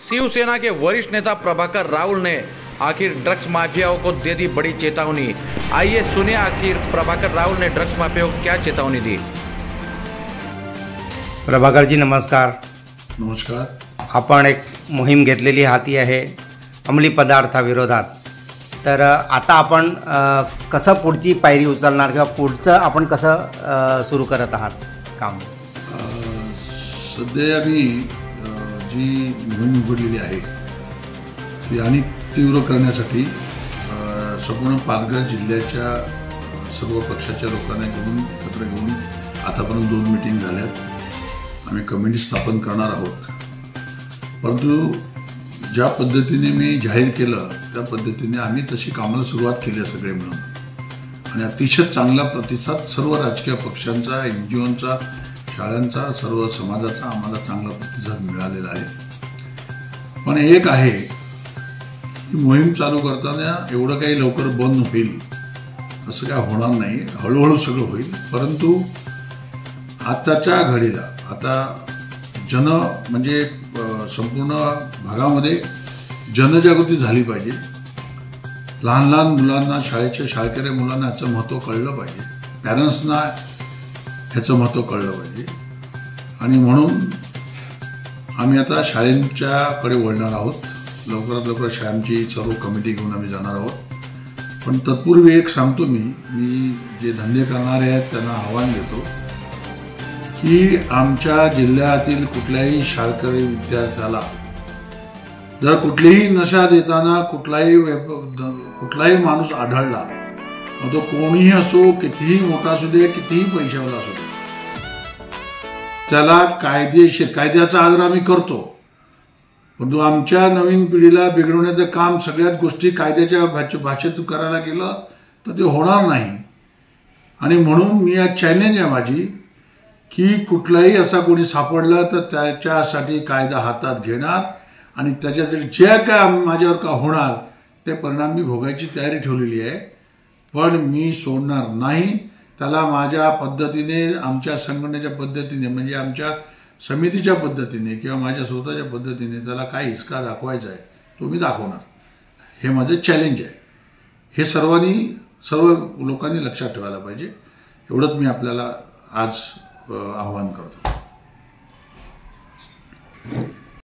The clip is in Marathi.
शिवसेना के वरिष्ठ नेता प्रभाकर राउल ने आखिर ड्रग्स माफियाओं को दे दी बड़ी चेतावनी। आइए सुनिए आखिर प्रभाकर राउल ने ड्रग्स माफियाओं को क्या चेतावनी दी। प्रभाकर जी नमस्कार। नमस्कार। आपण एक मोहीम घेतलेली हाती आहे अंमली पदार्थाविरोधात, तर आता आपण कसं पुढची पायरी उचलणार किंवा पुढचं आपण कसं सुरू करत आहात काम? सध्या आम्ही जी मोहीम उघडलेली आहे ती आणि तीव्र करण्यासाठी संपूर्ण पालघर जिल्ह्याच्या सर्व पक्षाच्या लोकांना एकत्र घेऊन आतापर्यंत 2 मीटिंग झाल्यात। आम्ही कमिटी स्थापन करणार आहोत, परंतु ज्या पद्धतीने मी जाहीर केलं त्या पद्धतीने आम्ही तशी कामाला सुरुवात केली सगळे मिळून, आणि अतिशय चांगला प्रतिसाद सर्व राजकीय पक्षांचा, NGOंचा, शाळांचा, सर्व समाजाचा आम्हाला चांगला प्रतिसाद मिळालेला आहे। पण एक आहे की मोहीम चालू करताना एवढं काही लवकर बंद होईल असं काय होणार नाही, हळूहळू सगळं होईल। परंतु आताच्या घडीला आता म्हणजे संपूर्ण भागामध्ये जनजागृती झाली पाहिजे। लहान लहान मुलांना, शाळकरी मुलांना ह्याचं महत्त्व कळलं पाहिजे, पॅरेंट्सना ह्याचं महत्त्व कळलं पाहिजे, आणि म्हणून आम्ही आता शाळेंच्याकडे वळणार आहोत। लवकरात लवकर शाळांची सर्व कमिटी घेऊन आम्ही जाणार आहोत। पण तत्पूर्वी एक सांगतो, मी जे धंदे करणारे आहेत त्यांना आव्हान देतो की आमच्या जिल्ह्यातील कुठल्याही शाळकरी विद्यार्थ्याला जर कुठलीही नशा देताना कुठलाही माणूस आढळला, मग तो कोणीही असो, कितीही मोठा असू दे, कितीही पैशावाला असू दे, त्याला कायद्याचा आदर आम्ही करतो, परंतु आमच्या नवीन पिढीला बिघडवण्याचं काम सगळ्यात गोष्टी कायद्याच्या भाषेत करायला गेलं तर ते होणार नाही। आणि म्हणून मी आज चॅलेंज आहे माझी की कुठलाही असा कोणी सापडला तर त्याच्यासाठी कायदा हातात घेणार, आणि त्याच्यासाठी जे काय माझ्यावर का होणार ते परिणाम मी भोगायची तयारी ठेवलेली आहे। पण मी सोडणार नाही त्याला। माझ्या पद्धतीने, आमच्या संघटनेच्या पद्धतीने, म्हणजे आमच्या समितीच्या पद्धतीने किंवा माझ्या स्वतःच्या पद्धतीने त्याला काय हिसका दाखवायचा आहे तो मी दाखवणार, हे माझं चॅलेंज आहे। हे सर्व लोकांनी लक्षात ठेवायला पाहिजे, एवढंच मी आपल्याला आज आवाहन करतो।